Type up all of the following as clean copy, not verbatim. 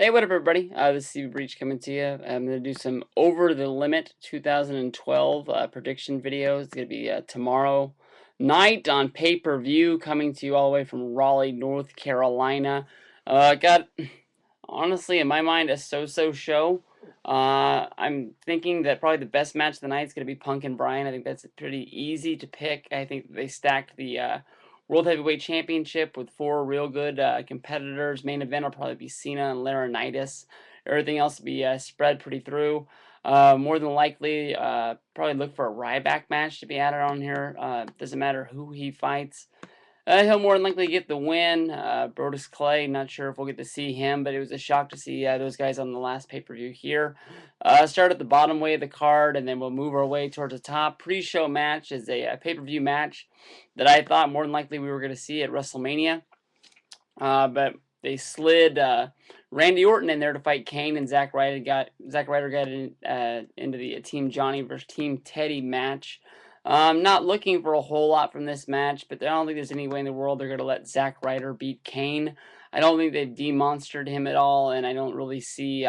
Hey, what up, everybody? This is steviebreech coming to you. I'm going to do some Over the Limit 2012 prediction videos. It's going to be tomorrow night on pay-per-view, coming to you all the way from Raleigh, North Carolina. Got, honestly, in my mind, a so-so show. I'm thinking that probably the best match of the night is going to be Punk and Bryan. I think that's pretty easy to pick. I think they stacked the World Heavyweight Championship with four real good competitors. Main event will probably be Cena and Laurinaitis. Everything else will be spread pretty through. More than likely, probably look for a Ryback match to be added on here. Doesn't matter who he fights. He'll more than likely get the win. Brodus Clay, not sure if we'll get to see him, but it was a shock to see those guys on the last pay-per-view here. Start at the bottom way of the card, and then we'll move our way towards the top. Pre-show match is a pay-per-view match that I thought more than likely we were going to see at WrestleMania. But they slid Randy Orton in there to fight Kane, and Zack Ryder got into the Team Johnny versus Team Teddy match. I'm not looking for a whole lot from this match, but I don't think there's any way in the world they're going to let Zack Ryder beat Kane. I don't think they've demonstered him at all, and I don't really see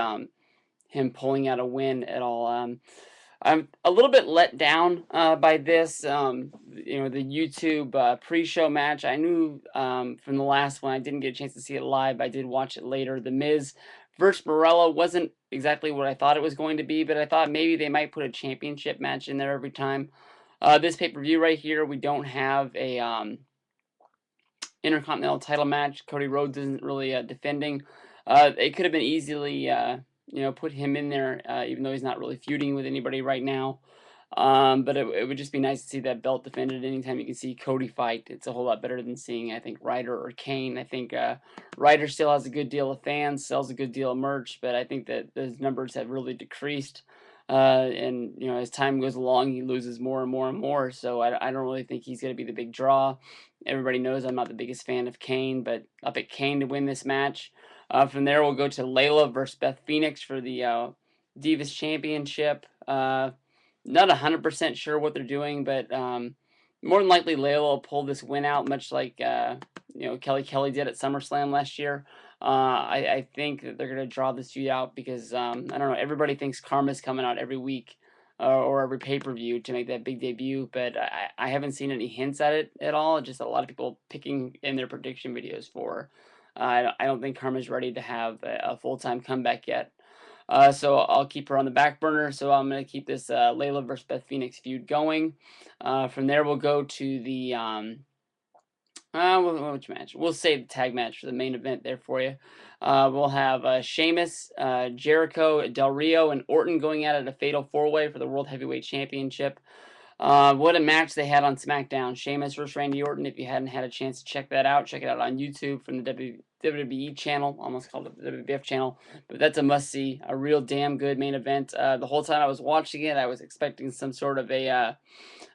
him pulling out a win at all. I'm a little bit let down by this. The YouTube pre-show match. I knew from the last one. I didn't get a chance to see it live. I did watch it later. The Miz versus Morello wasn't exactly what I thought it was going to be, but I thought maybe they might put a championship match in there every time. This pay-per-view right here, we don't have a Intercontinental title match. Cody Rhodes isn't really defending. It could have been easily put him in there, even though he's not really feuding with anybody right now. But it would just be nice to see that belt defended anytime you can see Cody fight. It's a whole lot better than seeing, I think, Ryder or Kane. I think Ryder still has a good deal of fans, sells a good deal of merch, but I think that those numbers have really decreased. And as time goes along, he loses more and more and more. So I don't really think he's going to be the big draw. Everybody knows I'm not the biggest fan of Kane, but I'll pick Kane to win this match. From there, we'll go to Layla versus Beth Phoenix for the Divas Championship. Not 100% sure what they're doing, but more than likely Layla will pull this win out, much like Kelly did at SummerSlam last year. I think that they're going to draw this feud out because, I don't know, everybody thinks Karma's coming out every week or every pay-per-view to make that big debut, but I haven't seen any hints at it at all. Just a lot of people picking in their prediction videos for. I don't think Karma's ready to have a full-time comeback yet. So I'll keep her on the back burner. So I'm going to keep this Layla versus Beth Phoenix feud going. From there, we'll go to the which match? We'll save the tag match for the main event there for you. We'll have Sheamus, Jericho, Del Rio, and Orton going at it a fatal four-way for the World Heavyweight Championship. What a match they had on SmackDown. Sheamus versus Randy Orton. If you hadn't had a chance to check that out, check it out on YouTube from the WWE channel. Almost called it the WWF channel. But that's a must-see. A real damn good main event. The whole time I was watching it, I was expecting some sort of a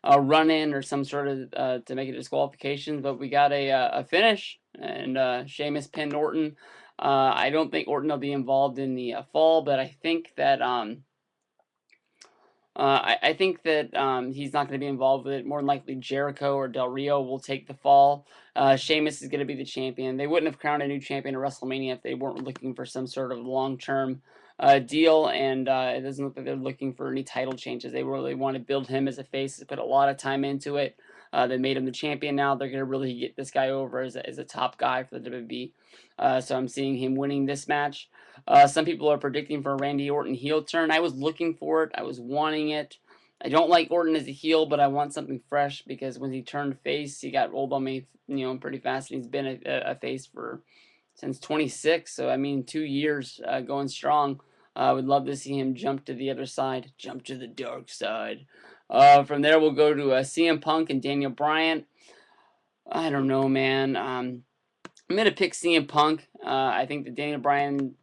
run-in or some sort of to make a disqualification. But we got a finish. And Sheamus pinned Orton. I don't think Orton will be involved in the fall, but I think that he's not going to be involved with it. More than likely, Jericho or Del Rio will take the fall. Sheamus is going to be the champion. They wouldn't have crowned a new champion at WrestleMania if they weren't looking for some sort of long-term deal, and it doesn't look like they're looking for any title changes. They really want to build him as a face. They put a lot of time into it. They made him the champion now. They're going to really get this guy over as a top guy for the WWE. So I'm seeing him winning this match. Some people are predicting for a Randy Orton heel turn. I was looking for it. I was wanting it. I don't like Orton as a heel, but I want something fresh because when he turned face, he got rolled on me, pretty fast. And he's been a face since 26. So, I mean, 2 years going strong. I would love to see him jump to the other side, jump to the dark side. From there, we'll go to CM Punk and Daniel Bryan. I don't know, man. I'm going to pick CM Punk. I think that Daniel Bryan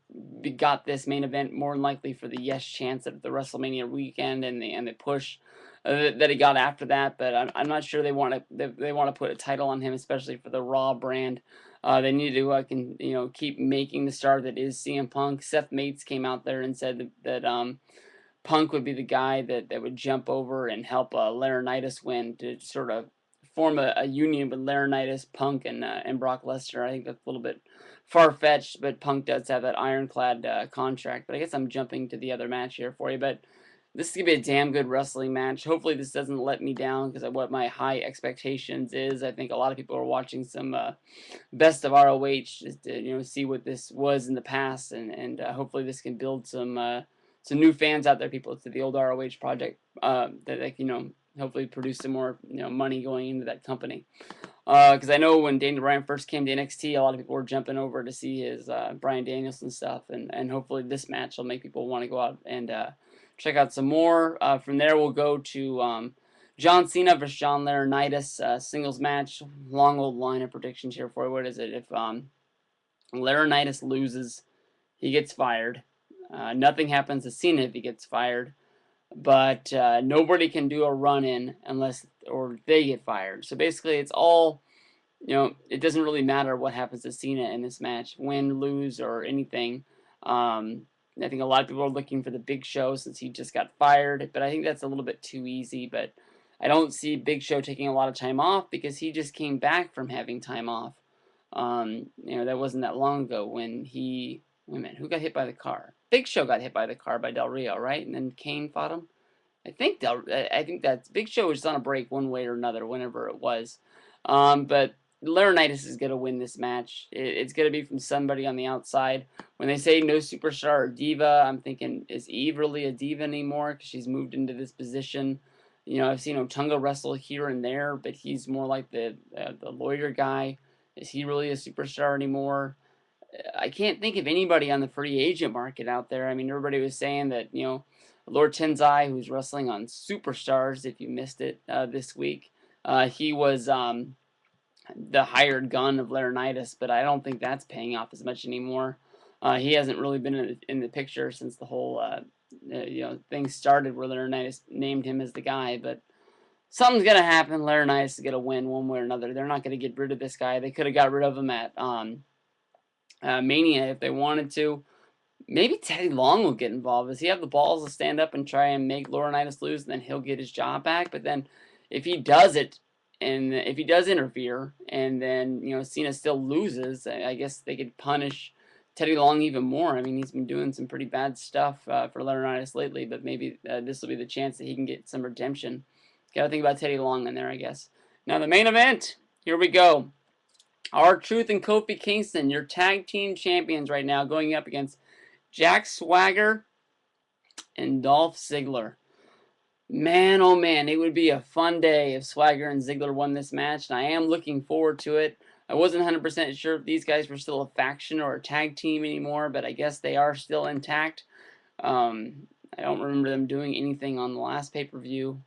got this main event more than likely for the yes chance at the WrestleMania weekend and the push that he got after that. But I'm not sure they want to put a title on him, especially for the Raw brand. They need to keep making the star that is CM Punk. Seth Mates came out there and said that Punk would be the guy that would jump over and help Laurinaitis win to sort of form a union with Laurinaitis, Punk, and Brock Lesnar. I think that's a little bit far-fetched, but Punk does have that ironclad contract. But I guess I'm jumping to the other match here for you. But this is going to be a damn good wrestling match. Hopefully this doesn't let me down because of what my high expectations is. I think a lot of people are watching some best of ROH just to see what this was in the past, and hopefully this can build some new fans out there, people to the old ROH project that hopefully produce some more money going into that company. Because I know when Daniel Bryan first came to NXT, a lot of people were jumping over to see his Bryan Danielson stuff, and hopefully this match will make people want to go out and check out some more. From there, we'll go to John Cena versus John Laurinaitis singles match. Long old line of predictions here for you. What is it? If Laurinaitis loses, he gets fired. Nothing happens to Cena if he gets fired. But nobody can do a run-in unless or they get fired. So basically, it's all, it doesn't really matter what happens to Cena in this match, win, lose, or anything. I think a lot of people are looking for the Big Show since he just got fired, but I think that's a little bit too easy. But I don't see Big Show taking a lot of time off because he just came back from having time off. That wasn't that long ago when he. Wait a minute, who got hit by the car? Big Show got hit by the car by Del Rio, right? And then Kane fought him. I think that Big Show was on a break one way or another, whenever it was. But Laurinaitis is going to win this match. It's going to be from somebody on the outside. When they say no superstar or diva, I'm thinking, is Eve really a diva anymore? Because she's moved into this position. I've seen Otunga wrestle here and there, but he's more like the lawyer guy. Is he really a superstar anymore? I can't think of anybody on the free agent market out there. I mean, everybody was saying that, Lord Tensai, who's wrestling on Superstars, if you missed it this week, he was the hired gun of Laurinaitis, but I don't think that's paying off as much anymore. He hasn't really been in the picture since the whole thing started where Laurinaitis named him as the guy, but something's going to happen. Laurinaitis is going to win one way or another. They're not going to get rid of this guy. They could have got rid of him at Mania if they wanted to. Maybe Teddy Long will get involved. Does he have the balls to stand up and try and make Laurinaitis lose, and then he'll get his job back? But then if he does it, and if he does interfere, and then Cena still loses, I guess they could punish Teddy Long even more. I mean, he's been doing some pretty bad stuff for Laurinaitis lately, but maybe this will be the chance that he can get some redemption. Got to think about Teddy Long in there, I guess. Now the main event. Here we go. R-Truth and Kofi Kingston, your tag team champions right now, going up against Jack Swagger and Dolph Ziggler. Man, oh man, it would be a fun day if Swagger and Ziggler won this match, and I am looking forward to it. I wasn't 100% sure if these guys were still a faction or a tag team anymore, but I guess they are still intact. I don't remember them doing anything on the last pay-per-view.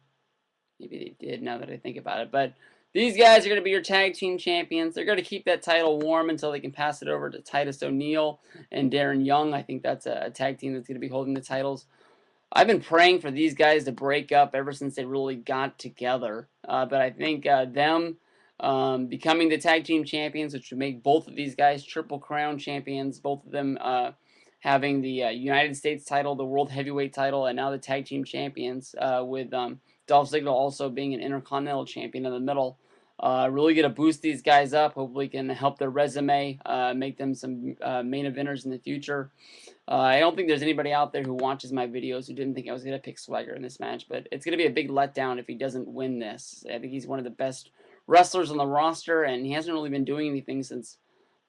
Maybe they did now that I think about it, but these guys are going to be your tag team champions. They're going to keep that title warm until they can pass it over to Titus O'Neil and Darren Young. I think that's a tag team that's going to be holding the titles. I've been praying for these guys to break up ever since they really got together. But I think them becoming the tag team champions, which would make both of these guys Triple Crown champions, both of them having the United States title, the World Heavyweight title, and now the tag team champions with Dolph Ziggler also being an Intercontinental champion in the middle. Really going to boost these guys up. Hopefully can help their resume, make them some main eventers in the future. I don't think there's anybody out there who watches my videos who didn't think I was going to pick Swagger in this match, but it's going to be a big letdown if he doesn't win this. I think he's one of the best wrestlers on the roster, and he hasn't really been doing anything since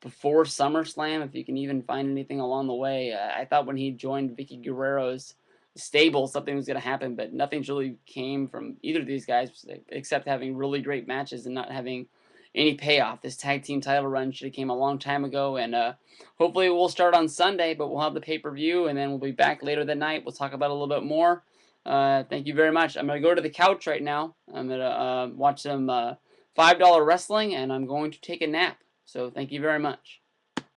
before SummerSlam, if you can even find anything along the way. I thought when he joined Vicky Guerrero's stable, something was going to happen, but nothing's really came from either of these guys except having really great matches and not having any payoff. This tag team title run should have came a long time ago, and hopefully we'll start on Sunday, but we'll have the pay-per-view, and then we'll be back later that night. We'll talk about it a little bit more. Thank you very much. I'm going to go to the couch right now. I'm going to watch some $5 wrestling, and I'm going to take a nap. So thank you very much.